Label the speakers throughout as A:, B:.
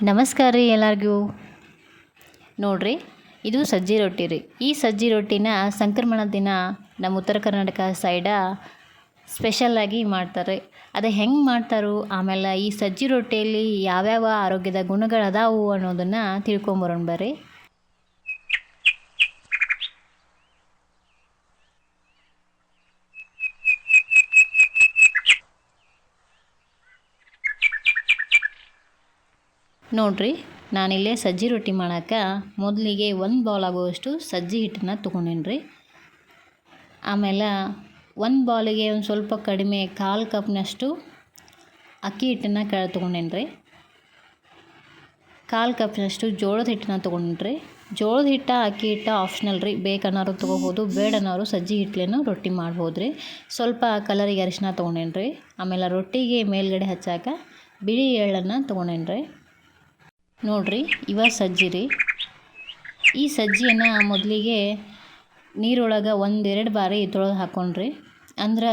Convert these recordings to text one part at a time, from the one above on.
A: ನಮಸ್ಕಾರ ರೀ ಎಲ್ಲರಿಗೂ. ನೋಡ್ರಿ, ಇದು ಸಜ್ಜಿ ರೊಟ್ಟಿ ರೀ. ಈ ಸಜ್ಜಿ ರೊಟ್ಟಿನ ಸಂಕ್ರಮಣ ದಿನ ನಮ್ಮ ಉತ್ತರ ಕರ್ನಾಟಕ ಸೈಡ ಸ್ಪೆಷಲ್ಲಾಗಿ ಮಾಡ್ತಾರೆ. ಅದು ಹೆಂಗೆ ಮಾಡ್ತಾರೋ, ಆಮೇಲೆ ಈ ಸಜ್ಜಿ ರೊಟ್ಟಿಯಲ್ಲಿ ಯಾವ್ಯಾವ ಆರೋಗ್ಯದ ಗುಣಗಳದಾವು ಅನ್ನೋದನ್ನು ತಿಳ್ಕೊಂಬರೋಣ ಬರ್ರಿ. ನೋಡ್ರಿ, ನಾನಿಲ್ಲೇ ಸಜ್ಜಿ ರೊಟ್ಟಿ ಮಾಡೋಕೆ ಮೊದಲಿಗೆ 1 ಬೌಲ್ ಆಗುವಷ್ಟು ಸಜ್ಜಿ ಹಿಟ್ಟನ್ನು ತೊಗೊಂಡೇನಿ ರೀ. ಆಮೇಲೆ 1 ಬೌಲಿಗೆ ಒಂದು ಸ್ವಲ್ಪ ಕಡಿಮೆ 1/4 ಕಪ್ನಷ್ಟು ಅಕ್ಕಿ ಹಿಟ್ಟನ್ನು ತೊಗೊಂಡೇನಿ ರೀ. 1/4 ಕಪ್ನಷ್ಟು ಜೋಳದ ಹಿಟ್ಟನ್ನ ತೊಗೊಂಡೇನಿ ರೀ. ಜೋಳದ ಹಿಟ್ಟು ಅಕ್ಕಿ ಹಿಟ್ಟು ಆಪ್ಷನಲ್ ರೀ. ಬೇಕನ್ನೋರು ತೊಗೋಬೋದು, ಬೇಡನ್ನೋರು ಸಜ್ಜಿ ಹಿಟ್ಲೇನು ರೊಟ್ಟಿ ಮಾಡ್ಬೋದು ರೀ. ಸ್ವಲ್ಪ ಕಲರಿಗೆ ಅರಿಶಿನ ತೊಗೊಂಡೇನಿ ರೀ. ಆಮೇಲೆ ರೊಟ್ಟಿಗೆ ಮೇಲ್ಗಡೆ ಹಚ್ಚಾಕ ಬಿಳಿ ಎಳ್ಳನ್ನು ತೊಗೊಂಡೇನಿ ರೀ. ನೋಡ್ರಿ, ಇವ ಸಜ್ಜಿ ರೀ. ಈ ಸಜ್ಜಿಯನ್ನು ಮೊದಲಿಗೆ ನೀರೊಳಗೆ 1-2 ಬಾರಿ ತೊಳೆದು ಹಾಕ್ಕೊಂಡ್ರಿ. ಅಂದ್ರೆ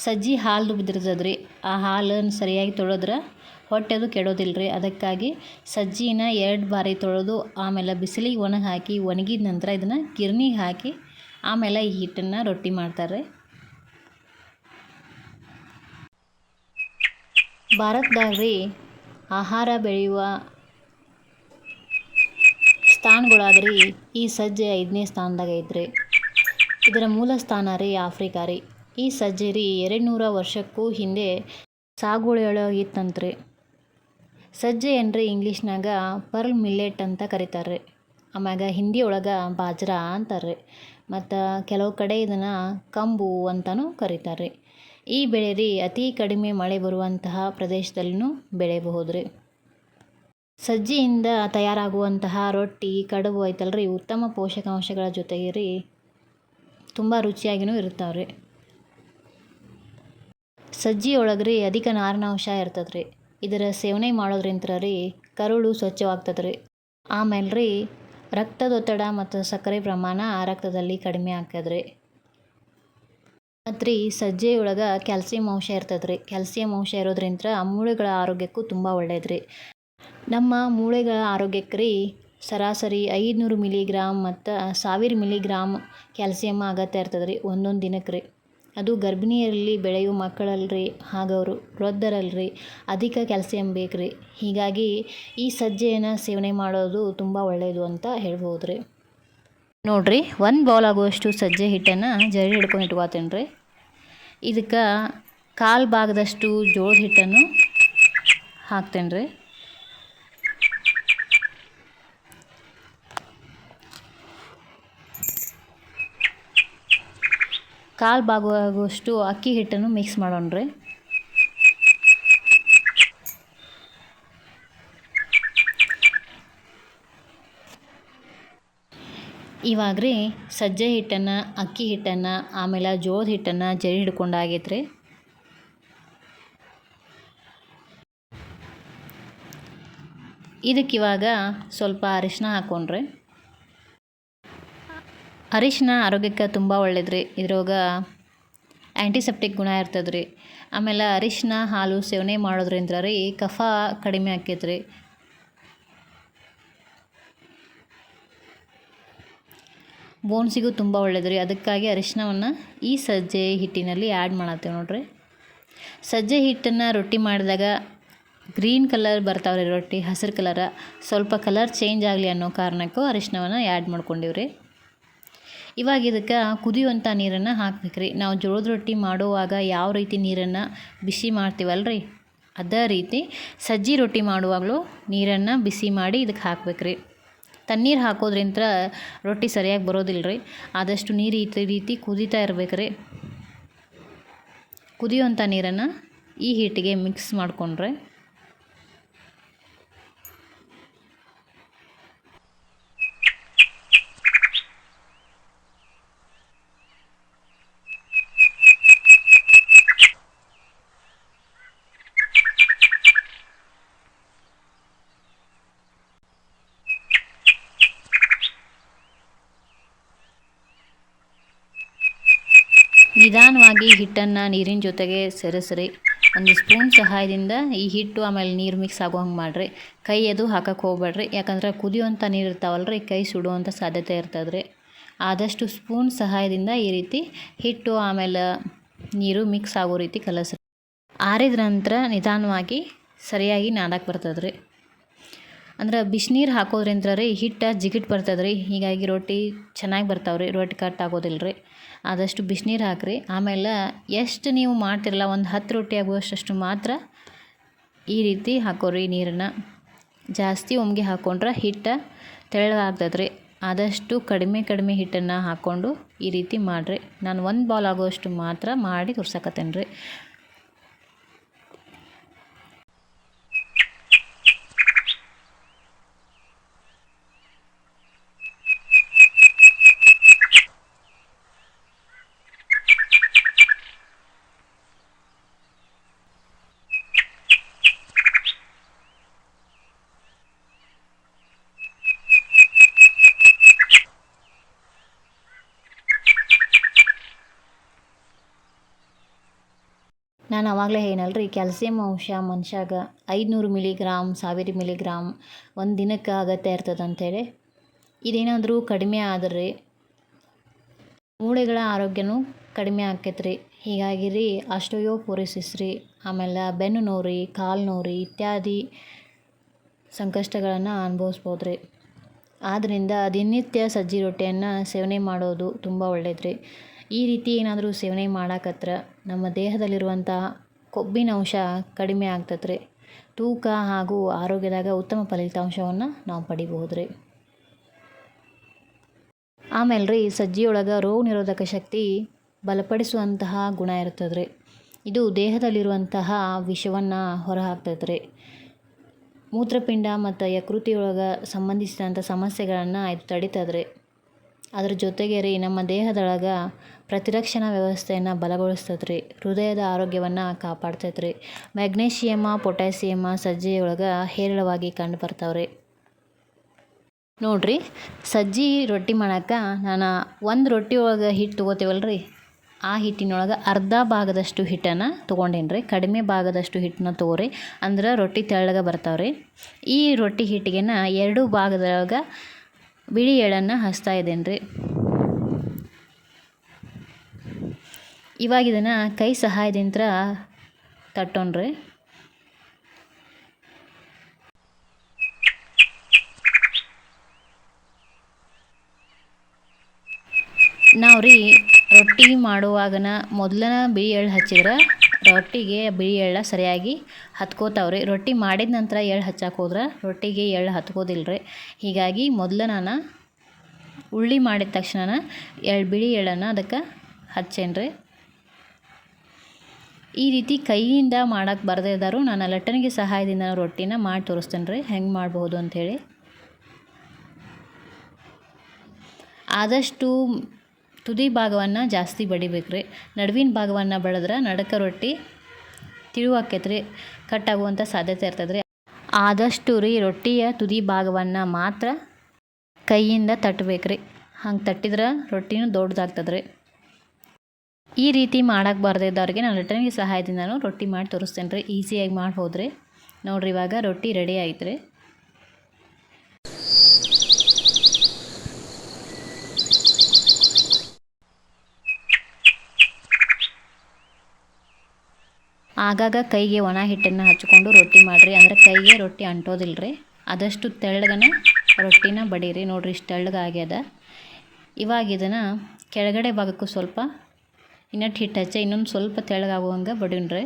A: ಸಜ್ಜಿ ಹಾಲು ಬಿದ್ದಿರ್ತದೆ ರೀ. ಆ ಹಾಲನ್ನು ಸರಿಯಾಗಿ ತೊಳೆದ್ರೆ ಹೊಟ್ಟೆದು ಕೆಡೋದಿಲ್ಲ ರೀ. ಅದಕ್ಕಾಗಿ ಸಜ್ಜಿನ 2 ಬಾರಿ ತೊಳೆದು ಆಮೇಲೆ ಬಿಸಿಲಿಗೆ ಹಾಕಿ ಒಣಗಿದ ನಂತರ ಇದನ್ನು ಗಿರ್ನಿಗೆ ಹಾಕಿ ಆಮೇಲೆ ಈ ಹಿಟ್ಟನ್ನು ರೊಟ್ಟಿ ಮಾಡ್ತಾರೆ. ಭಾರತದಾಗ ರೀ ಆಹಾರ ಬೆಳೆಯುವ ಸ್ಥಾನಗಳಾದ್ರಿ ಈ ಸಜ್ಜೆ 5ನೇ ಸ್ಥಾನದಾಗ ಐತ್ರಿ. ಇದರ ಮೂಲ ಸ್ಥಾನ ರೀ ಆಫ್ರಿಕಾ ರೀ. ಈ ಸಜ್ಜೆ ರೀ 200 ವರ್ಷಕ್ಕೂ ಹಿಂದೆ ಸಾಗುವಳಿಯೊಳಗಿತ್ತಂತ್ರಿ. ಸಜ್ಜೆ ಏನ್ರಿ ಇಂಗ್ಲೀಷ್ನಾಗ ಪರ್ಲ್ ಮಿಲ್ಲೆಟ್ ಅಂತ ಕರೀತಾರೆ. ಆಮ್ಯಾಗ ಹಿಂದಿ ಒಳಗೆ ಬಾಜ್ರಾ ಅಂತಾರೆ. ಮತ್ತು ಕೆಲವು ಕಡೆ ಇದನ್ನು ಕಂಬು ಅಂತಲೂ ಕರೀತಾರೆ. ಈ ಬೆಳೆ ರೀ ಅತಿ ಕಡಿಮೆ ಮಳೆ ಬರುವಂತಹ ಪ್ರದೇಶದಲ್ಲೂ ಬೆಳೆಯಬಹುದು ರೀ. ಸಜ್ಜಿಯಿಂದ ತಯಾರಾಗುವಂತಹ ರೊಟ್ಟಿ ಕಡುಬು ಐತಲ್ರಿ, ಉತ್ತಮ ಪೋಷಕಾಂಶಗಳ ಜೊತೆಗೆ ರೀ ತುಂಬ ರುಚಿಯಾಗಿಯೂ ಇರ್ತಾವೆ ರೀ. ಸಜ್ಜಿ ಒಳಗೆ ರೀ ಅಧಿಕ ನಾರಿನಾಂಶ ಇರ್ತದೆ ರೀ. ಇದರ ಸೇವನೆ ಮಾಡೋದ್ರಿಂತ ರೀ ಕರುಳು ಸ್ವಚ್ಛವಾಗ್ತದೆ ರೀ. ಆಮೇಲೆ ರೀ ರಕ್ತದೊತ್ತಡ ಮತ್ತು ಸಕ್ಕರೆ ಪ್ರಮಾಣ ರಕ್ತದಲ್ಲಿ ಕಡಿಮೆ ಆಗ್ತದೆ ರೀ. ಮತ್ತು ರೀ ಸಜ್ಜೆ ಒಳಗೆ ಕ್ಯಾಲ್ಸಿಯಂ ಅಂಶ ಇರ್ತದೆ ರೀ. ಕ್ಯಾಲ್ಸಿಯಂ ಅಂಶ ಇರೋದ್ರಿಂದ ಮೂಳೆಗಳ ಆರೋಗ್ಯಕ್ಕೂ ತುಂಬ ಒಳ್ಳೇದು ರೀ. ನಮ್ಮ ಮೂಳೆಗಳ ಆರೋಗ್ಯಕ್ಕೆ ರೀ ಸರಾಸರಿ 500 ಮಿಲಿಗ್ರಾಮ್ ಮತ್ತು 1000 ಮಿಲಿಗ್ರಾಮ್ ಕ್ಯಾಲ್ಸಿಯಂ ಅಗತ್ಯ ಇರ್ತದೆ ರೀ ಒಂದೊಂದು ದಿನಕ್ಕೆ ರೀ. ಅದು ಗರ್ಭಿಣಿಯರಲ್ಲಿ ಬೆಳೆಯುವ ಮಕ್ಕಳಲ್ರಿ ಹಾಗೂ ವೃದ್ಧರಲ್ರಿ ಅಧಿಕ ಕ್ಯಾಲ್ಸಿಯಂ ಬೇಕು ರೀ. ಹೀಗಾಗಿ ಈ ಸಜ್ಜೆಯನ್ನು ಸೇವನೆ ಮಾಡೋದು ತುಂಬ ಒಳ್ಳೆಯದು ಅಂತ ಹೇಳ್ಬೋದು ರೀ. ನೋಡ್ರಿ, 1 ಬೌಲ್ ಆಗುವಷ್ಟು ಸಜ್ಜೆ ಹಿಟ್ಟನ್ನು ಜರಡಿ ಹಿಡ್ಕೊಂಡು ಇಟ್ಕೋತೀನಿ ರೀ. ಇದಕ್ಕೆ 1/4 ಭಾಗದಷ್ಟು ಜೋಳದ ಹಿಟ್ಟನ್ನು ಹಾಕ್ತೇನೆ ರೀ. ಕಾಲು ಭಾಗವಾಗುವಷ್ಟು ಅಕ್ಕಿ ಹಿಟ್ಟನ್ನು ಮಿಕ್ಸ್ ಮಾಡೋಣ ರೀ. ಇವಾಗ ರೀ ಸಜ್ಜೆ ಹಿಟ್ಟನ್ನು, ಅಕ್ಕಿ ಹಿಟ್ಟನ್ನು, ಆಮೇಲೆ ಜೋಳದ ಹಿಟ್ಟನ್ನು ಜರಿ ಹಿಡ್ಕೊಂಡಾಗೈತೆ ರೀ. ಇದಕ್ಕಿವಾಗ ಸ್ವಲ್ಪ ಅರಿಶಿನ ಹಾಕ್ಕೊಂಡ್ರೆ. ಅರಿಶಿನ ಆರೋಗ್ಯಕ್ಕೆ ತುಂಬ ಒಳ್ಳೇದು ರೀ. ಇದ್ರೊಳಗೆ ಆ್ಯಂಟಿಸೆಪ್ಟಿಕ್ ಗುಣ ಇರ್ತದೆ ರೀ. ಆಮೇಲೆ ಅರಿಶಿನ ಹಾಲು ಸೇವನೆ ಮಾಡೋದ್ರಿಂದ ರೀ ಕಫ ಕಡಿಮೆ ಆಕೈತೆ ರೀ. ಬೋನ್ಸಿಗೂ ತುಂಬ ಒಳ್ಳೇದು ರೀ. ಅದಕ್ಕಾಗಿ ಅರಿಶಿನವನ್ನು ಈ ಸಜ್ಜೆ ಹಿಟ್ಟಿನಲ್ಲಿ ಆ್ಯಡ್ ಮಾಡತ್ತೇವೆ ನೋಡ್ರಿ. ಸಜ್ಜೆ ಹಿಟ್ಟನ್ನು ರೊಟ್ಟಿ ಮಾಡಿದಾಗ ಗ್ರೀನ್ ಕಲರ್ ಬರ್ತಾವ್ರಿ ರೊಟ್ಟಿ, ಹಸಿರು ಕಲರ. ಸ್ವಲ್ಪ ಕಲರ್ ಚೇಂಜ್ ಆಗಲಿ ಅನ್ನೋ ಕಾರಣಕ್ಕೂ ಅರಿಶಿನವನ್ನು ಆ್ಯಡ್ ಮಾಡ್ಕೊಂಡಿವ್ರಿ. ಇವಾಗ ಇದಕ್ಕೆ ಕುದಿಯುವಂಥ ನೀರನ್ನು ಹಾಕ್ಬೇಕು ರೀ. ನಾವು ಜೋಳದ ರೊಟ್ಟಿ ಮಾಡುವಾಗ ಯಾವ ರೀತಿ ನೀರನ್ನು ಬಿಸಿ ಮಾಡ್ತೀವಲ್ರಿ, ಅದೇ ರೀತಿ ಸಜ್ಜಿ ರೊಟ್ಟಿ ಮಾಡುವಾಗಲೂ ನೀರನ್ನು ಬಿಸಿ ಮಾಡಿ ಇದಕ್ಕೆ ಹಾಕ್ಬೇಕು ರೀ. ತಣ್ಣೀರು ಹಾಕೋದ್ರಿಂದ ರೊಟ್ಟಿ ಸರಿಯಾಗಿ ಬರೋದಿಲ್ಲ ರೀ. ಆದಷ್ಟು ನೀರು ಈ ರೀತಿ ಕುದೀತಾ ಇರ್ಬೇಕು ರೀ. ಕುದಿಯುವಂಥ ನೀರನ್ನು ಈ ಹಿಟ್ಟಿಗೆ ಮಿಕ್ಸ್ ಮಾಡಿಕೊಂಡ್ರೆ ನಿಧಾನವಾಗಿ ಹಿಟ್ಟನ್ನು ನೀರಿನ ಜೊತೆಗೆ ಸೇರಿಸ್ರಿ. ಒಂದು ಸ್ಪೂನ್ ಸಹಾಯದಿಂದ ಈ ಹಿಟ್ಟು ಆಮೇಲೆ ನೀರು ಮಿಕ್ಸ್ ಆಗೋ ಹಂಗೆ ಮಾಡಿರಿ. ಕೈ ಅದು ಹಾಕಕ್ಕೆ ಹೋಗ್ಬೇಡ್ರಿ, ಯಾಕಂದ್ರೆ ಕುದಿಯುವಂಥ ನೀರು ಇರ್ತಾವಲ್ರಿ, ಕೈ ಸುಡುವಂಥ ಸಾಧ್ಯತೆ ಇರ್ತದೆ ರೀ. ಆದಷ್ಟು ಸ್ಪೂನ್ ಸಹಾಯದಿಂದ ಈ ರೀತಿ ಹಿಟ್ಟು ಆಮೇಲೆ ನೀರು ಮಿಕ್ಸ್ ಆಗೋ ರೀತಿ ಕಲಸ್ರಿ. ಆರಿದ ನಂತರ ನಿಧಾನವಾಗಿ ಸರಿಯಾಗಿ ನಾದಕ್ಕೆ ಬರ್ತದೆ ರೀ. ಅಂದ್ರೆ ಬಿಸಿನೀರು ಹಾಕೋದ್ರಿಂದ ರೀ ಹಿಟ್ಟು ಜಿಗಿಟ್ ಬರ್ತದೆ ರೀ, ಹೀಗಾಗಿ ರೊಟ್ಟಿ ಚೆನ್ನಾಗಿ ಬರ್ತಾವೆ ರೀ, ರೊಟ್ಟಿ ಕಟ್ ಆಗೋದಿಲ್ಲ ರೀ. ಆದಷ್ಟು ಬಿಸಿನೀರು ಹಾಕಿರಿ. ಆಮೇಲೆ ಎಷ್ಟು ನೀವು ಮಾಡ್ತಿರಲ್ಲ, ಒಂದು 10 ರೊಟ್ಟಿ ಆಗುವಷ್ಟು ಮಾತ್ರ ಈ ರೀತಿ ಹಾಕೋರಿ ನೀರನ್ನು. ಜಾಸ್ತಿ ಒಮ್ಗೆ ಹಾಕ್ಕೊಂಡ್ರೆ ಹಿಟ್ಟು ತೆಳ್ಳಗಾಗ್ತದೆ ರೀ. ಆದಷ್ಟು ಕಡಿಮೆ ಹಿಟ್ಟನ್ನು ಹಾಕ್ಕೊಂಡು ಈ ರೀತಿ ಮಾಡಿರಿ. ನಾನು 1 ಬೌಲ್ ಆಗುವಷ್ಟು ಮಾತ್ರ ಮಾಡಿ ತೋರ್ಸಕತ್ತೇನೆ ರೀ. ನಾನು ಆವಾಗಲೇ ಏನಲ್ರಿ, ಕ್ಯಾಲ್ಸಿಯಂ ಅಂಶ ಮನುಷ್ಯಾಗ 500 ಮಿಲಿಗ್ರಾಮ್ 1000 ಮಿಲಿಗ್ರಾಮ್ ಒಂದು ದಿನಕ್ಕೆ ಅಗತ್ಯ ಇರ್ತದೆ ಅಂಥೇಳಿ. ಇದೇನಾದರೂ ಕಡಿಮೆ ಆದ್ರೆ ಮೂಳೆಗಳ ಆರೋಗ್ಯನೂ ಕಡಿಮೆ ಆಕೈತೆ ರೀ. ಹೀಗಾಗಿ ರೀ ಆಸ್ಟಿಯೋಪೊರೋಸಿಸ್ ರೀ, ಆಮೇಲೆ ಬೆನ್ನು ನೋವು ರೀ, ಕಾಲು ನೋವು ರೀ ಇತ್ಯಾದಿ ಸಂಕಷ್ಟಗಳನ್ನು ಅನುಭವಿಸ್ಬೋದು ರೀ. ಆದ್ದರಿಂದ ದಿನನಿತ್ಯ ಸಜ್ಜಿ ರೊಟ್ಟಿಯನ್ನು ಸೇವನೆ ಮಾಡೋದು ತುಂಬ ಒಳ್ಳೇದು ರೀ. ಈ ರೀತಿ ಏನಾದರೂ ಸೇವನೆ ಮಾಡಾಕತ್ರ ನಮ್ಮ ದೇಹದಲ್ಲಿರುವಂತಹ ಕೊಬ್ಬಿನ ಅಂಶ ಕಡಿಮೆ ಆಗ್ತದೆ ರೀ. ತೂಕ ಹಾಗೂ ಆರೋಗ್ಯದಾಗ ಉತ್ತಮ ಫಲಿತಾಂಶವನ್ನು ನಾವು ಪಡಿಬಹುದು ರೀ. ಆಮೇಲೆ ರೀ ಸಜ್ಜಿಯೊಳಗೆ ರೋಗ ನಿರೋಧಕ ಶಕ್ತಿ ಬಲಪಡಿಸುವಂತಹ ಗುಣ ಇರ್ತದೆ ರೀ. ಇದು ದೇಹದಲ್ಲಿರುವಂತಹ ವಿಷವನ್ನು ಹೊರಹಾಕ್ತದೆ ರೀ. ಮೂತ್ರಪಿಂಡ ಮತ್ತು ಯಕೃತಿಯೊಳಗೆ ಸಂಬಂಧಿಸಿದಂಥ ಸಮಸ್ಯೆಗಳನ್ನು ಇದು ತಡಿತದೆ ರೀ. ಅದ್ರ ಜೊತೆಗೆ ರೀ ನಮ್ಮ ದೇಹದೊಳಗೆ ಪ್ರತಿರಕ್ಷಣಾ ವ್ಯವಸ್ಥೆಯನ್ನು ಬಲಗೊಳಿಸ್ತದೆ ರೀ. ಹೃದಯದ ಆರೋಗ್ಯವನ್ನು ಕಾಪಾಡ್ತೈತೆ ರೀ. ಮ್ಯಾಗ್ನೇಷಿಯಮ ಪೊಟ್ಯಾಸಿಯಮ ಸಜ್ಜಿಯೊಳಗೆ ಹೇರಳವಾಗಿ ಕಂಡು ಬರ್ತಾವೆ ರೀ. ನೋಡಿರಿ, ಸಜ್ಜಿ ರೊಟ್ಟಿ ಮಾಡೋಕೆ ನಾನು 1 ರೊಟ್ಟಿ ಒಳಗೆ ಹಿಟ್ಟು ತೊಗೋತೀವಲ್ಲ ರೀ, ಆ ಹಿಟ್ಟಿನೊಳಗೆ ಅರ್ಧ ಭಾಗದಷ್ಟು ಹಿಟ್ಟನ್ನು ತೊಗೊಂಡೇನಿ ರೀ. ಕಡಿಮೆ ಭಾಗದಷ್ಟು ಹಿಟ್ಟನ್ನ ತೊಗೋರಿ, ಅಂದ್ರೆ ರೊಟ್ಟಿ ತೆಳ್ಳಗೆ ಬರ್ತಾವೆ ರೀ. ಈ ರೊಟ್ಟಿ ಹಿಟ್ಟಿಗೆ 2 ಭಾಗದೊಳಗೆ ಬಿಳಿ ಎಳ್ಳನ್ನು ಹಚ್ತಾ ಇದ್ದೇನೆ ರೀ. ಇವಾಗ ಇದನ್ನು ಕೈ ಸಹಾಯದಿಂದ ತಟ್ಟೋಣ್ರಿ. ನಾವು ರೀ ರೊಟ್ಟಿ ಮಾಡುವಾಗನ ಮೊದಲನ ಬಿಳಿ ಎಳ್ಳು ಹಚ್ಚಿದ್ರೆ ರೊಟ್ಟಿಗೆ ಬಿಳಿ ಎಳ್ಳು ಸರಿಯಾಗಿ ಹತ್ಕೋತಾವ್ರಿ. ರೊಟ್ಟಿ ಮಾಡಿದ ನಂತರ ಎಳ್ಳು ಹಚ್ಚಕ್ಕೆ ಹೋದ್ರೆ ರೊಟ್ಟಿಗೆ ಎಳ್ಳು ಹತ್ಕೋದಿಲ್ಲ ರೀ. ಹೀಗಾಗಿ ಮೊದಲು ನಾನು ಉಳ್ಳಿ ಮಾಡಿದ ತಕ್ಷಣ ಬಿಳಿ ಎಳ್ಳನ್ನು ಅದಕ್ಕೆ ಹಚ್ಚೇನಿ ರೀ. ಈ ರೀತಿ ಕೈಯಿಂದ ಮಾಡೋಕ್ಕೆ ಬರದೇ ಇದ್ದಾರು ನಾನು ಲಟ್ಟಣಿಗೆ ಸಹಾಯದಿಂದ ರೊಟ್ಟಿನ ಮಾಡಿ ತೋರಿಸ್ತೇನೆ ರೀ, ಹೆಂಗೆ ಮಾಡ್ಬೋದು ಅಂಥೇಳಿ. ಆದಷ್ಟು ತುದಿ ಭಾಗವನ್ನು ಜಾಸ್ತಿ ಬಡಿಬೇಕು ರೀ. ನಡುವಿನ ಭಾಗವನ್ನು ಬೆಳೆದ್ರೆ ನಡಕ ರೊಟ್ಟಿ ತಿಳುವಾಕೈತೆ ರೀ, ಕಟ್ಟಾಗುವಂಥ ಸಾಧ್ಯತೆ ಇರ್ತದೆ ರೀ. ಆದಷ್ಟು ರೀ ರೊಟ್ಟಿಯ ತುದಿ ಭಾಗವನ್ನು ಮಾತ್ರ ಕೈಯಿಂದ ತಟ್ಟಬೇಕು ರೀ. ಹಂಗೆ ತಟ್ಟಿದ್ರೆ ರೊಟ್ಟಿನೂ ದೊಡ್ಡದಾಗ್ತದೆ ರೀ. ಈ ರೀತಿ ಮಾಡೋಕ್ಕೆ ಬರದೇ ಇದ್ದವ್ರಿಗೆ ನಾನು ಲಟ್ಟಣಿಗೆ ಸಹಾಯದಿಂದ ರೊಟ್ಟಿ ಮಾಡಿ ತೋರಿಸ್ತೇನೆ ರೀ. ಈಸಿಯಾಗಿ ಮಾಡ್ಬೋದು ರೀ. ನೋಡಿರಿ, ಇವಾಗ ರೊಟ್ಟಿ ರೆಡಿ ಆಯ್ತು ರೀ. ಆಗಾಗ ಕೈಗೆ ಒಣ ಹಿಟ್ಟನ್ನು ಹಚ್ಕೊಂಡು ರೊಟ್ಟಿ ಮಾಡಿರಿ, ಅಂದರೆ ಕೈಗೆ ರೊಟ್ಟಿ ಅಂಟೋದಿಲ್ಲ ರೀ. ಆದಷ್ಟು ತೆಳ್ಳಗನೆ ರೊಟ್ಟಿನ ಬಡೀರಿ. ನೋಡಿರಿ, ಇಷ್ಟು ತೆಳ್ಳಗಾಗ್ಯದ. ಇವಾಗ ಇದನ್ನು ಕೆಳಗಡೆ ಭಾಗಕ್ಕೂ ಸ್ವಲ್ಪ ಇನ್ನಟ್ಟು ಹಿಟ್ಟು ಹಚ್ಚಿ ಇನ್ನೊಂದು ಸ್ವಲ್ಪ ತೆಳ್ಳಗಾಗುವಂಗೆ ಬಡೀನ್ರಿ.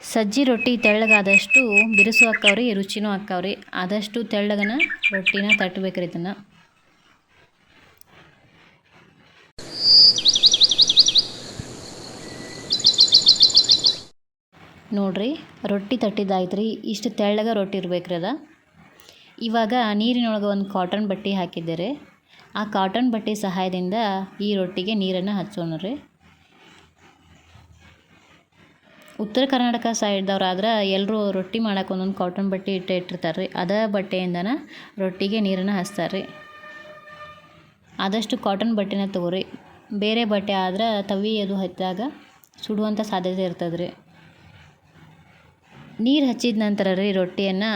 A: ಸಜ್ಜಿ ರೊಟ್ಟಿ ತೆಳ್ಳಗಾದಷ್ಟು ಬಿರುಸು ಹಾಕ್ಕಾವ್ರಿ, ರುಚಿನೂ ಹಾಕ್ಕಾವ್ರಿ. ಆದಷ್ಟು ತೆಳ್ಳಗನ ರೊಟ್ಟಿನ ತಟ್ಟಬೇಕ್ರಿ. ಇದನ್ನು ನೋಡಿರಿ, ರೊಟ್ಟಿ ತಟ್ಟಿದ್ದಾಯ್ತು ರೀ. ಇಷ್ಟು ತೆಳ್ಳಗ ರೊಟ್ಟಿ ಇರ್ಬೇಕ್ರಿ ಅದ. ಇವಾಗ ನೀರಿನೊಳಗೆ ಒಂದು ಕಾಟನ್ ಬಟ್ಟೆ ಹಾಕಿದ್ದೆ ರೀ. ಆ ಕಾಟನ್ ಬಟ್ಟೆ ಸಹಾಯದಿಂದ ಈ ರೊಟ್ಟಿಗೆ ನೀರನ್ನು ಹಚ್ಚೋಣ ರೀ. ಉತ್ತರ ಕರ್ನಾಟಕ ಸೈಡ್ದವ್ರಾದ್ರೆ ಎಲ್ಲರೂ ರೊಟ್ಟಿ ಮಾಡೋಕೆ ಒಂದೊಂದು ಕಾಟನ್ ಬಟ್ಟೆ ಇಟ್ಟಿರ್ತಾರೆ ರೀ. ಅದೇ ಬಟ್ಟೆಯಿಂದನೇ ರೊಟ್ಟಿಗೆ ನೀರನ್ನು ಹಚ್ತಾರೆ ರೀ. ಆದಷ್ಟು ಕಾಟನ್ ಬಟ್ಟೆನ ತೊಗೊರಿ. ಬೇರೆ ಬಟ್ಟೆ ಆದ್ರೆ ತವಿ ಅದು ಹಚ್ಚಿದಾಗ ಸುಡುವಂಥ ಸಾಧ್ಯತೆ ಇರ್ತದೆ ರೀ. ನೀರು ಹಚ್ಚಿದ ನಂತರ ರೀ ರೊಟ್ಟಿಯನ್ನು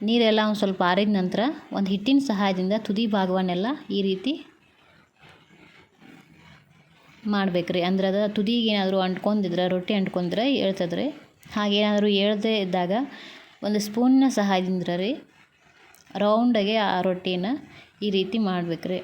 A: ನೀರೆಲ್ಲ ಒಂದು ಸ್ವಲ್ಪ ಆರಿದ ನಂತರ ಒಂದು ಹಿಟ್ಟಿನ ಸಹಾಯದಿಂದ ತುದಿ ಭಾಗವನ್ನೆಲ್ಲ ಈ ರೀತಿ ಮಾಡ್ಬೇಕು ರೀ. ಅಂದ್ರೆ ಅದು ತುದಿಗೆ ಏನಾದರೂ ಅಂಟ್ಕೊಂಡಿದ್ರೆ ರೊಟ್ಟಿ ಅಂಟ್ಕೊಂಡ್ರೆ ಹೇಳ್ತದೆ ರೀ. ಹಾಗೇನಾದರೂ ಹೇಳ್ದೇ ಇದ್ದಾಗ ಒಂದು ಸ್ಪೂನ್ನ ಸಹಾಯದಿಂದ ರೀ ರೌಂಡಾಗೆ ಆ ರೊಟ್ಟಿನ ಈ ರೀತಿ ಮಾಡ್ಬೇಕು ರೀ.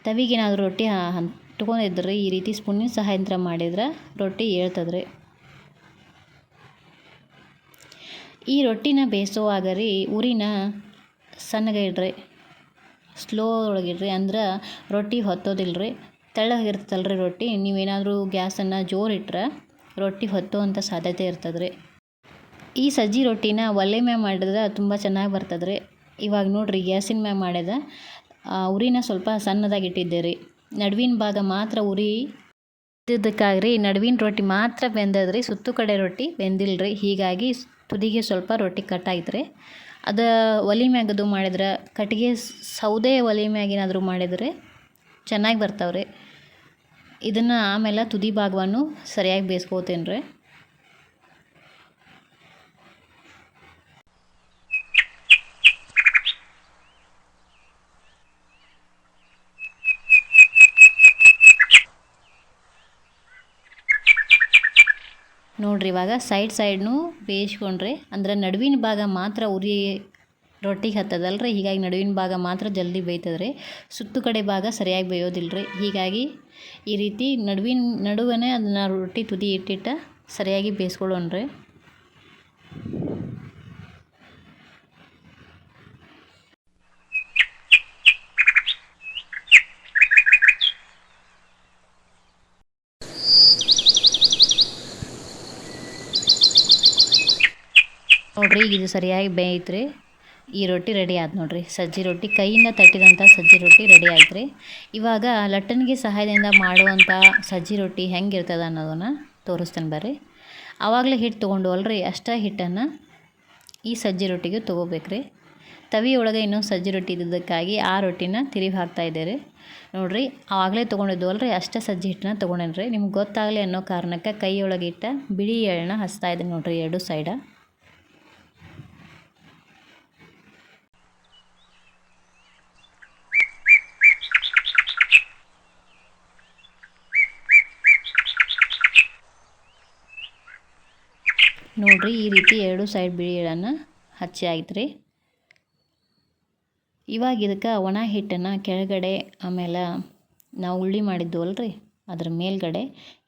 A: ತವಿಗೇನಾದರೂ ರೊಟ್ಟಿ ಅಂಟ್ಕೊಂಡಿದ್ರೆ ಈ ರೀತಿ ಸ್ಪೂನಿನ ಸಹಾಯದಿಂದ ಮಾಡಿದ್ರೆ ರೊಟ್ಟಿ ಹೇಳ್ತದ್ರಿ. ಈ ರೊಟ್ಟಿನ ಬೇಯಿಸುವಾಗ ರೀ ಉರಿನ ಸಣ್ಣಗೆ ಇಡ್ರಿ, ಸ್ಲೋ ಒಳಗಿಡ್ರಿ. ಅಂದ್ರೆ ರೊಟ್ಟಿ ಹೊತ್ತೋದಿಲ್ರಿ. ತೆಳ್ಳಗಿರ್ತದಲ್ರಿ ರೊಟ್ಟಿ. ನೀವೇನಾದರೂ ಗ್ಯಾಸನ್ನು ಜೋರಿಟ್ರೆ ರೊಟ್ಟಿ ಹೊತ್ತುವಂಥ ಸಾಧ್ಯತೆ ಇರ್ತದೆ ರೀ. ಈ ಸಜ್ಜಿ ರೊಟ್ಟಿನ ಒಲೆ ಮ್ಯಾಗ ಮಾಡಿದ್ರೆ ತುಂಬ ಚೆನ್ನಾಗಿ ಬರ್ತದೆ ರೀ. ಇವಾಗ ನೋಡಿರಿ ಗ್ಯಾಸಿನ ಮ್ಯಾಗ ಮಾಡಿದ ಉರಿನ ಸ್ವಲ್ಪ ಸಣ್ಣದಾಗಿ ಇಟ್ಟಿದ್ದೆ ರೀ. ನಡುವಿನ ಭಾಗ ಮಾತ್ರ ಉರಿ ಇದ್ದಕ್ಕಾಗ್ರಿ ನಡುವಿನ ರೊಟ್ಟಿ ಮಾತ್ರ ಬೆಂದದ್ರಿ. ಸುತ್ತು ಕಡೆ ರೊಟ್ಟಿ ಬೆಂದಿಲ್ರಿ. ಹೀಗಾಗಿ ತುದಿಗೆ ಸ್ವಲ್ಪ ರೊಟ್ಟಿ ಕಟ್ಟಾಯ್ತು ರೀ. ಅದು ಒಲೆ ಮ್ಯಾಗದು ಮಾಡಿದ್ರೆ ಕಟ್ಟಿಗೆ ಸೌದೆ ಒಲೆ ಮ್ಯಾಗ ಏನಾದರೂ ಮಾಡಿದರೆ ಚೆನ್ನಾಗಿ ಬರ್ತಾವ್ರಿ. ಇದನ್ನು ಆಮೇಲೆ ತುದಿ ಭಾಗವನ್ನು ಸರಿಯಾಗಿ ಬೇಯಿಸ್ಕೋತೇನೆ ರೀ. ನೋಡಿರಿ ಇವಾಗ ಸೈಡ್ನೂ ಬೇಯಿಸ್ಕೊಂಡ್ರೆ ಅಂದ್ರೆ ನಡುವಿನ ಭಾಗ ಮಾತ್ರ ಉರಿ ರೊಟ್ಟಿಗೆ ಹತ್ತದಲ್ರಿ. ಹೀಗಾಗಿ ನಡುವಿನ ಭಾಗ ಮಾತ್ರ ಜಲ್ದಿ ಬೇಯ್ತದ್ರಿ. ಸುತ್ತು ಕಡೆ ಭಾಗ ಸರಿಯಾಗಿ ಬೇಯೋದಿಲ್ರಿ. ಹೀಗಾಗಿ ಈ ರೀತಿ ನಡುವನೇ ಅದನ್ನು ರೊಟ್ಟಿ ತುದಿ ಇಟ್ಟಿಟ್ಟು ಸರಿಯಾಗಿ ಬೇಯಿಸ್ಕೊಳ್ಳೋಣ್ರಿ. ನೋಡಿರಿ ಈಗ ಇದು ಸರಿಯಾಗಿ ಬೇಯ್ತ್ರಿ. ಈ ರೊಟ್ಟಿ ರೆಡಿ ಆಯ್ತು ನೋಡಿರಿ. ಸಜ್ಜಿ ರೊಟ್ಟಿ ಕೈಯಿಂದ ತಟ್ಟಿದಂಥ ಸಜ್ಜಿ ರೊಟ್ಟಿ ರೆಡಿ ಆಯ್ತು ರೀ. ಇವಾಗ ಲಟ್ಟಣಿಗೆ ಸಹಾಯದಿಂದ ಮಾಡುವಂಥ ಸಜ್ಜಿ ರೊಟ್ಟಿ ಹೆಂಗಿರ್ತದೆ ಅನ್ನೋದನ್ನು ತೋರಿಸ್ತೇನೆ ಬರ್ರಿ. ಆವಾಗಲೇ ಹಿಟ್ಟು ತೊಗೊಂಡು ಅಷ್ಟೇ ಹಿಟ್ಟನ್ನು ಈ ಸಜ್ಜಿ ರೊಟ್ಟಿಗೆ ತೊಗೋಬೇಕ್ರಿ. ತವಿ ಒಳಗೆ ಇನ್ನೂ ಸಜ್ಜಿ ರೊಟ್ಟಿ ಇದ್ದಕ್ಕಾಗಿ ಆ ರೊಟ್ಟಿನ ತಿರುವಿ ಹಾಕ್ತಾಯಿದ್ದೆ ರೀ. ನೋಡಿರಿ ಆವಾಗಲೇ ತೊಗೊಂಡಿದ್ವಲ್ರಿ ಅಷ್ಟೇ ಸಜ್ಜಿ ಹಿಟ್ಟನ್ನ ತೊಗೊಂಡೇನ್ರಿ. ನಿಮ್ಗೆ ಗೊತ್ತಾಗಲಿ ಅನ್ನೋ ಕಾರಣಕ್ಕೆ ಕೈಯೊಳಗೆ ಇಟ್ಟ ಬಿಳಿ ಎಳ್ಳನ್ನ ಹಚ್ತಾಯಿದ್ದೀನಿ ನೋಡಿರಿ ಎರಡು ಸೈಡ. ನೋಡಿರಿ ಈ ರೀತಿ ಎರಡು ಸೈಡ್ ಬಿಳಿ ಎಳ್ಳನ್ನು ಹಚ್ಚಿ ಆಯ್ತು ರೀ. ಇವಾಗ ಇದಕ್ಕೆ ಒಣ ಹಿಟ್ಟನ್ನು ಕೆಳಗಡೆ ಆಮೇಲೆ ನಾವು ಉಳ್ಳಿ ಮಾಡಿದ್ವಲ್ರಿ ಅದ್ರ ಮೇಲ್ಗಡೆ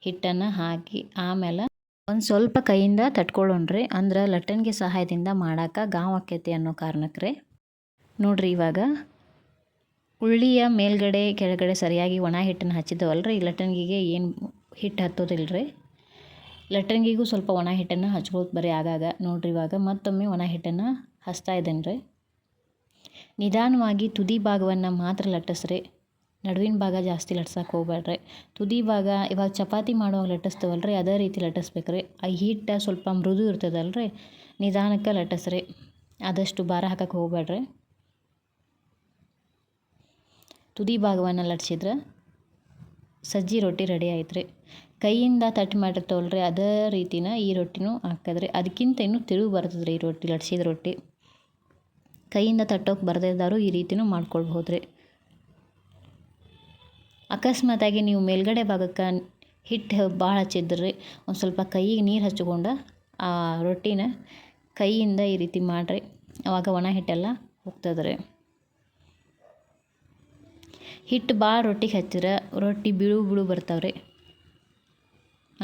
A: ಹಿಟ್ಟನ್ನು ಹಾಕಿ ಆಮೇಲೆ ಒಂದು ಸ್ವಲ್ಪ ಕೈಯಿಂದ ತಟ್ಕೊಳ್ಳೋಣ್ರಿ. ಅಂದ್ರೆ ಲಟ್ಟಣಿಗೆ ಸಹಾಯದಿಂದ ಮಾಡೋಕೆ ಗಾವ್ ಆಕೈತಿ ಅನ್ನೋ ಕಾರಣಕ್ಕೆ ರೀ. ನೋಡಿರಿ ಇವಾಗ ಉಳ್ಳಿಯ ಮೇಲ್ಗಡೆ ಕೆಳಗಡೆ ಸರಿಯಾಗಿ ಒಣ ಹಿಟ್ಟನ್ನು ಹಚ್ಚಿದ್ದವಲ್ರಿ. ಲಟ್ಟಣಿಗೆ ಏನು ಹಿಟ್ಟು ಹತ್ತೋದಿಲ್ರಿ. ಲಟ್ಟಣಿಗೂ ಸ್ವಲ್ಪ ಒಣ ಹಿಟ್ಟನ್ನು ಹಚ್ಕೊಳ್ತು ಬರೀ ಆಗಾಗ. ನೋಡಿರಿ ಇವಾಗ ಮತ್ತೊಮ್ಮೆ ಒಣ ಹಿಟ್ಟನ್ನು ಹಚ್ತಾ ಇದ್ದೇನೆ ರೀ. ನಿಧಾನವಾಗಿ ತುದಿ ಭಾಗವನ್ನು ಮಾತ್ರ ಲಟ್ಟಿಸ್ರಿ. ನಡುವಿನ ಭಾಗ ಜಾಸ್ತಿ ಲಟ್ಸಕ್ಕೆ ಹೋಗ್ಬೇಡ್ರಿ. ತುದಿ ಭಾಗ ಇವಾಗ ಚಪಾತಿ ಮಾಡುವಾಗ ಲಟ್ಟಿಸ್ತೇವಲ್ರಿ ಅದೇ ರೀತಿ ಲಟ್ಟಿಸ್ಬೇಕ್ರಿ. ಆ ಹಿಟ್ಟು ಸ್ವಲ್ಪ ಮೃದು ಇರ್ತದಲ್ರಿ, ನಿಧಾನಕ್ಕೆ ಲಟ್ಟಿಸ್ರಿ. ಆದಷ್ಟು ಭಾರ ಹಾಕಕ್ಕೆ ಹೋಗ್ಬೇಡ್ರಿ. ತುದಿ ಭಾಗವನ್ನು ಲಟ್ಸಿದ್ರೆ ಸಜ್ಜಿ ರೊಟ್ಟಿ ರೆಡಿ ಆಯ್ತು ರೀ. ಕೈಯಿಂದ ತಟ್ಟು ಮಾಡಿರ್ತವಲ್ರಿ ಅದೇ ರೀತಿನ ಈ ರೊಟ್ಟಿನೂ ಹಾಕದ್ರಿ. ಅದಕ್ಕಿಂತ ಇನ್ನೂ ತಿರುವು ಬರ್ತದೆ ರೀ ಈ ರೊಟ್ಟಿ, ಲಟ್ಸಿದ ರೊಟ್ಟಿ. ಕೈಯಿಂದ ತಟ್ಟೋಕೆ ಬರದೇ ಇದ್ದಾರು ಈ ರೀತಿನೂ ಮಾಡ್ಕೊಳ್ಬೋದು ರೀ. ಅಕಸ್ಮಾತಾಗಿ ನೀವು ಮೇಲ್ಗಡೆ ಭಾಗಕ್ಕೆ ಹಿಟ್ಟು ಭಾಳ ಹಚ್ಚಿದ್ರಿ ಒಂದು ಸ್ವಲ್ಪ ಕೈಗೆ ನೀರು ಹಚ್ಕೊಂಡು ಆ ರೊಟ್ಟಿನ ಕೈಯಿಂದ ಈ ರೀತಿ ಮಾಡಿರಿ. ಆವಾಗ ಒಣ ಹಿಟ್ಟೆಲ್ಲ ಹೋಗ್ತದೆ ರೀ. ಹಿಟ್ಟು ಭಾಳ ರೊಟ್ಟಿಗೆ ಹಚ್ಚಿದ್ರೆ ರೊಟ್ಟಿ ಬಿಳು ಬರ್ತಾವ್ರಿ.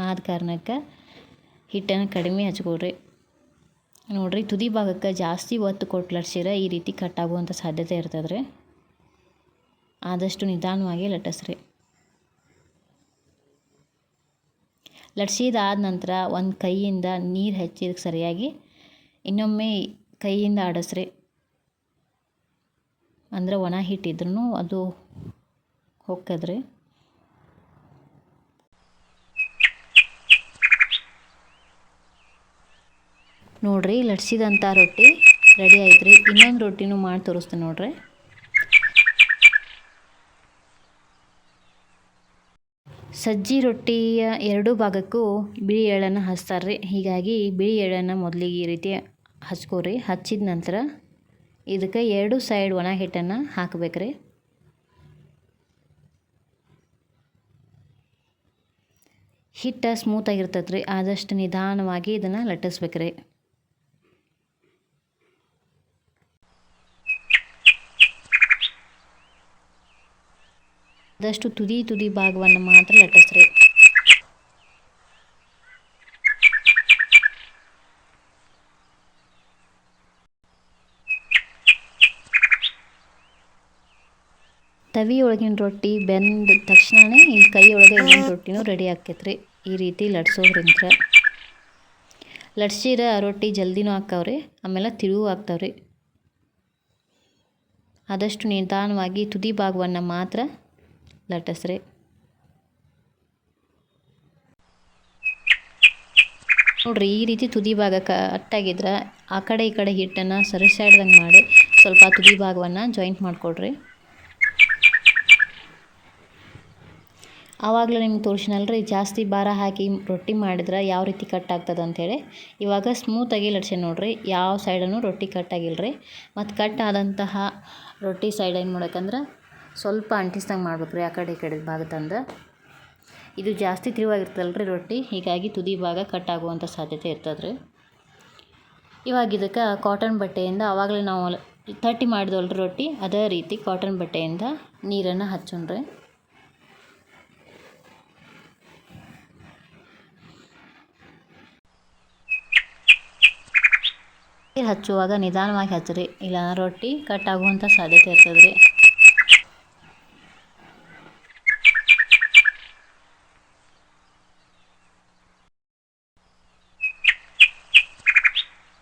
A: ಆದ ಕಾರಣಕ್ಕೆ ಹಿಟ್ಟನ್ನು ಕಡಿಮೆ ಹಚ್ಕೊಳ್ರಿ. ನೋಡಿರಿ ತುದಿ ಭಾಗಕ್ಕೆ ಜಾಸ್ತಿ ಒತ್ತು ಕೊಟ್ಟು ಲಟ್ಸಿದ್ರೆ ಈ ರೀತಿ ಕಟ್ಟಾಗುವಂಥ ಸಾಧ್ಯತೆ ಇರ್ತದೆ ರೀ. ಆದಷ್ಟು ನಿಧಾನವಾಗಿ ಲಟ್ಟಿಸ್ರಿ. ಲಟ್ಸಿದಾದ ನಂತರ ಒಂದು ಕೈಯಿಂದ ನೀರು ಹಚ್ಚಿದಕ್ಕೆ ಸರಿಯಾಗಿ ಇನ್ನೊಮ್ಮೆ ಕೈಯಿಂದ ಆಡಿಸ್ರಿ. ಅಂದ್ರೆ ಒಣ ಹಿಟ್ಟಿದ್ರೂ ಅದು ಹೋಗ್ತದ್ರಿ. ನೋಡಿರಿ ಲಟ್ಸಿದಂಥ ರೊಟ್ಟಿ ರೆಡಿ ಆಯ್ತು ರೀ. ಇನ್ನೊಂದು ರೊಟ್ಟಿನೂ ಮಾಡಿ ತೋರಿಸ್ತೀನಿ ನೋಡಿರಿ. ಸಜ್ಜಿ ರೊಟ್ಟಿಯ ಎರಡೂ ಭಾಗಕ್ಕೂ ಬಿಳಿ ಎಳ್ಳನ್ನು ಹಚ್ತಾರೆ ರೀ. ಹೀಗಾಗಿ ಬಿಳಿ ಎಳ್ಳನ್ನು ಮೊದಲಿಗೆ ಈ ರೀತಿ ಹಚ್ಕೋರಿ. ಹಚ್ಚಿದ ನಂತರ ಇದಕ್ಕೆ 2 ಸೈಡ್ ಒಣ ಹಿಟ್ಟನ್ನು ಹಾಕಬೇಕ್ರಿ. ಹಿಟ್ಟು ಸ್ಮೂತಾಗಿರ್ತದೆ ರೀ. ಆದಷ್ಟು ನಿಧಾನವಾಗಿ ಇದನ್ನು ಲಟ್ಟಿಸ್ಬೇಕ್ರಿ. ಆದಷ್ಟು ತುದಿ ಭಾಗವನ್ನು ಮಾತ್ರ ಲಟ್ಟಿಸ್ರಿ. ತವಿ ಒಳಗಿನ ರೊಟ್ಟಿ ಬೆಂದ ತಕ್ಷಣವೇ ಈ ಕೈ ಒಳಗೆ ಇನ್ನೊಂದು ರೊಟ್ಟಿನೂ ರೆಡಿ ಆಕೈತ್ರಿ. ಈ ರೀತಿ ಲಟ್ಸೋದ್ರಿಂದ ಲಟ್ಸಿರ ರೊಟ್ಟಿ ಜಲ್ದಿನೂ ಆಕ್ಕಾವ್ರಿ, ಆಮೇಲೆ ತಿಳುವು ಆಗ್ತಾವ್ರಿ. ಆದಷ್ಟು ನಿಧಾನವಾಗಿ ತುದಿ ಭಾಗವನ್ನು ಮಾತ್ರ ಲಟ್ಟಿಸ್ರಿ. ನೋಡ್ರಿ, ಈ ರೀತಿ ತುದಿ ಭಾಗ ಕಟ್ಟಾಗಿದ್ರೆ ಆ ಕಡೆ ಈ ಕಡೆ ಹಿಟ್ಟನ್ನು ಸರಿಸಾಡ್ದಂಗೆ ಮಾಡಿ ಸ್ವಲ್ಪ ತುದಿ ಭಾಗವನ್ನು ಜಾಯಿಂಟ್ ಮಾಡಿಕೊಡ್ರಿ. ಆವಾಗಲೇ ನಿಮ್ಗೆ ತೋರಿಸಿನಲ್ರಿ ಜಾಸ್ತಿ ಭಾರ ಹಾಕಿ ರೊಟ್ಟಿ ಮಾಡಿದ್ರೆ ಯಾವ ರೀತಿ ಕಟ್ ಆಗ್ತದೆ ಅಂಥೇಳಿ. ಇವಾಗ ಸ್ಮೂತಾಗಿ ಲಟ್ಸಿ ನೋಡಿರಿ, ಯಾವ ಸೈಡನ್ನು ರೊಟ್ಟಿ ಕಟ್ಟಾಗಿಲ್ಲ ರೀ. ಮತ್ತು ಕಟ್ ಆದಂತಹ ರೊಟ್ಟಿ ಸೈಡ್ ಏನು ಮಾಡ್ಬೇಕಂದ್ರೆ ಸ್ವಲ್ಪ ಅಂಟಿಸ್ದಂಗೆ ಮಾಡ್ಬೇಕ್ರಿ ಆ ಕಡೆ ಈ ಕಡೆ ಭಾಗ ತಂದು. ಇದು ಜಾಸ್ತಿ ತಿರುವಾಗಿರ್ತದಲ್ಲ ರೀ ರೊಟ್ಟಿ, ಹೀಗಾಗಿ ತುದಿ ಭಾಗ ಕಟ್ ಆಗುವಂಥ ಸಾಧ್ಯತೆ ಇರ್ತದೆ ರೀ. ಇವಾಗ ಇದಕ್ಕೆ ಕಾಟನ್ ಬಟ್ಟೆಯಿಂದ ಆವಾಗಲೇ ನಾವು ತಟ್ಟಿ ಮಾಡಿದವಲ್ರಿ ರೊಟ್ಟಿ, ಅದೇ ರೀತಿ ಕಾಟನ್ ಬಟ್ಟೆಯಿಂದ ನೀರನ್ನು ಹಚ್ಚೋಣ್ರಿ. ಹಚ್ಚುವಾಗ ನಿಧಾನವಾಗಿ ಹಚ್ಚಿರಿ, ಇಲ್ಲ ರೊಟ್ಟಿ ಕಟ್ ಆಗುವಂಥ ಸಾಧ್ಯತೆ ಇರ್ತದೆ ರೀ.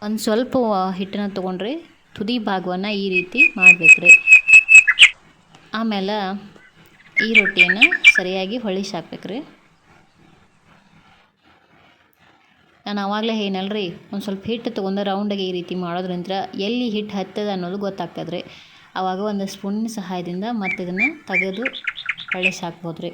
A: ಒಂದು ಸ್ವಲ್ಪ ಹಿಟ್ಟನ್ನು ತೊಗೊಂಡ್ರಿ, ತುದಿ ಭಾಗವನ್ನು ಈ ರೀತಿ ಮಾಡಬೇಕ್ರಿ. ಆಮೇಲೆ ಈ ರೊಟ್ಟಿಯನ್ನು ಸರಿಯಾಗಿ ಹೊಳಿಸಿ ಹಾಕ್ಬೇಕ್ರಿ. ನಾನು ಆವಾಗಲೇ ಏನಲ್ರಿ, ಒಂದು ಸ್ವಲ್ಪ ಹಿಟ್ಟು ತೊಗೊಂಡು ರೌಂಡಾಗಿ ಈ ರೀತಿ ಮಾಡೋದ್ರಿಂದ ಎಲ್ಲಿ ಹಿಟ್ಟು ಹತ್ತದ ಅನ್ನೋದು ಗೊತ್ತಾಗ್ತದೆ ರೀ. ಆವಾಗ ಒಂದು ಸ್ಪೂನಿನ ಸಹಾಯದಿಂದ ಮತ್ತು ಇದನ್ನು ತೆಗೆದು ಹೊಳಿಸಿ ಹಾಕ್ಬೋದು ರೀ.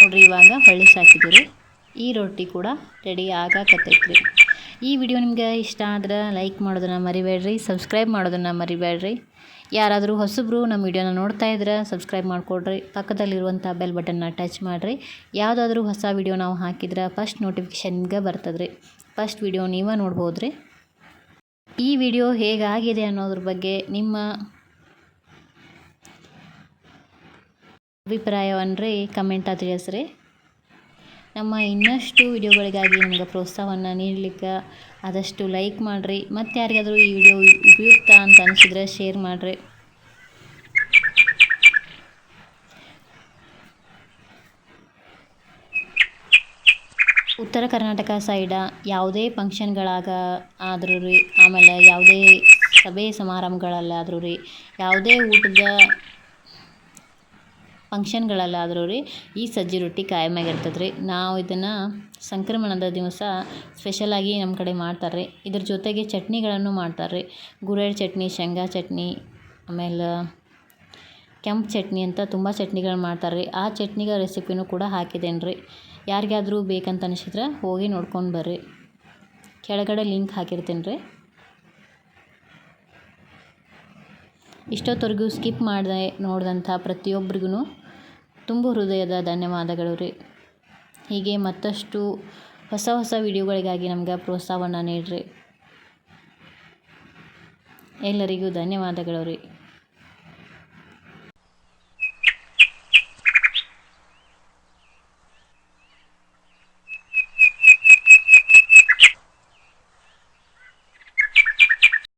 A: ನೋಡಿರಿ, ಇವಾಗ ಹೊಳಿಸಿ ಹಾಕಿದ್ದೀವಿ. ಈ ರೊಟ್ಟಿ ಕೂಡ ರೆಡಿ ಆಗಾಕತ್ತೈತ್ರಿ. ಈ ವಿಡಿಯೋ ನಿಮ್ಗೆ ಇಷ್ಟ ಆದ್ರೆ ಲೈಕ್ ಮಾಡೋದನ್ನು ಮರಿಬೇಡ್ರಿ, ಸಬ್ಸ್ಕ್ರೈಬ್ ಮಾಡೋದನ್ನು ಮರಿಬೇಡ್ರಿ. ಯಾರಾದರೂ ಹೊಸಬ್ರು ನಮ್ಮ ವಿಡಿಯೋನ ನೋಡ್ತಾ ಇದ್ರೆ ಸಬ್ಸ್ಕ್ರೈಬ್ ಮಾಡಿಕೊಡ್ರಿ. ಪಕ್ಕದಲ್ಲಿರುವಂಥ ಬೆಲ್ ಬಟನ್ನ ಟಚ್ ಮಾಡಿರಿ. ಯಾವುದಾದ್ರೂ ಹೊಸ ವಿಡಿಯೋ ನಾವು ಹಾಕಿದ್ರೆ ಫಸ್ಟ್ ನೋಟಿಫಿಕೇಷನ್ ನಿಮ್ಗೆ ಬರ್ತದೆ ರೀ. ಫಸ್ಟ್ ವಿಡಿಯೋ ನೀವೇ ನೋಡ್ಬೋದು ರೀ. ಈ ವಿಡಿಯೋ ಹೇಗಾಗಿದೆ ಅನ್ನೋದ್ರ ಬಗ್ಗೆ ನಿಮ್ಮ ಅಭಿಪ್ರಾಯವನ್ರಿ ಕಮೆಂಟಾಗಿ ತಿಳಿಸ್ರಿ. ನಮ್ಮ ಇನ್ನಷ್ಟು ವಿಡಿಯೋಗಳಿಗಾಗಿ ನಿಮ್ಗೆ ಪ್ರೋತ್ಸಾಹವನ್ನು ನೀಡಲಿಕ್ಕೆ ಆದಷ್ಟು ಲೈಕ್ ಮಾಡಿರಿ. ಮತ್ತು ಯಾರಿಗಾದರೂ ಈ ವಿಡಿಯೋ ಉಪಯುಕ್ತ ಅಂತ ಅನಿಸಿದ್ರೆ ಶೇರ್ ಮಾಡಿರಿ. ಉತ್ತರ ಕರ್ನಾಟಕ ಸೈಡ ಯಾವುದೇ ಆದರೂ ರೀ, ಆಮೇಲೆ ಯಾವುದೇ ಸಭೆ ಸಮಾರಂಭಗಳಲ್ಲಾದರೂ ರೀ, ಯಾವುದೇ ಊಟದ ಫಂಕ್ಷನ್ಗಳಲ್ಲಾದರೂ ರೀ ಈ ಸಜ್ಜಿ ರೊಟ್ಟಿ ಕಾಯಮಾಗಿರ್ತದೆ ರೀ. ನಾವು ಇದನ್ನು ಸಂಕ್ರಮಣದ ದಿವಸ ಸ್ಪೆಷಲಾಗಿ ನಮ್ಮ ಕಡೆ ಮಾಡ್ತಾರೆ ರೀ. ಇದ್ರ ಜೊತೆಗೆ ಚಟ್ನಿಗಳನ್ನು ಮಾಡ್ತಾರೆ ರೀ. ಗುರೆಳ್ಳು ಚಟ್ನಿ, ಶೇಂಗಾ ಚಟ್ನಿ, ಆಮೇಲೆ ಕೆಂಪು ಚಟ್ನಿ ಅಂತ ತುಂಬ ಚಟ್ನಿಗಳು ಮಾಡ್ತಾರೆ ರೀ. ಆ ಚಟ್ನಿಗಳ ರೆಸಿಪಿನೂ ಕೂಡ ಹಾಕಿದ್ದೇನೆ ರೀ. ಯಾರಿಗಾದರೂ ಬೇಕಂತ ಅನಿಸಿದ್ರೆ ಹೋಗಿ ನೋಡ್ಕೊಂಡು ಬರ್ರಿ. ಕೆಳಗಡೆ ಲಿಂಕ್ ಹಾಕಿರ್ತೀನಿ ರೀ. ಇಷ್ಟೊತ್ತವರೆಗೂ ಸ್ಕಿಪ್ ಮಾಡದೆ ನೋಡಿದಂಥ ಪ್ರತಿಯೊಬ್ಬರಿಗೂ ತುಂಬ ಹೃದಯದ ಧನ್ಯವಾದಗಳು ರೀ. ಹೀಗೆ ಮತ್ತಷ್ಟು ಹೊಸ ವಿಡಿಯೋಗಳಿಗಾಗಿ ನಮ್ಗೆ ಪ್ರೋತ್ಸಾಹವನ್ನು ನೀಡಿರಿ. ಎಲ್ಲರಿಗೂ ಧನ್ಯವಾದಗಳು ರೀ.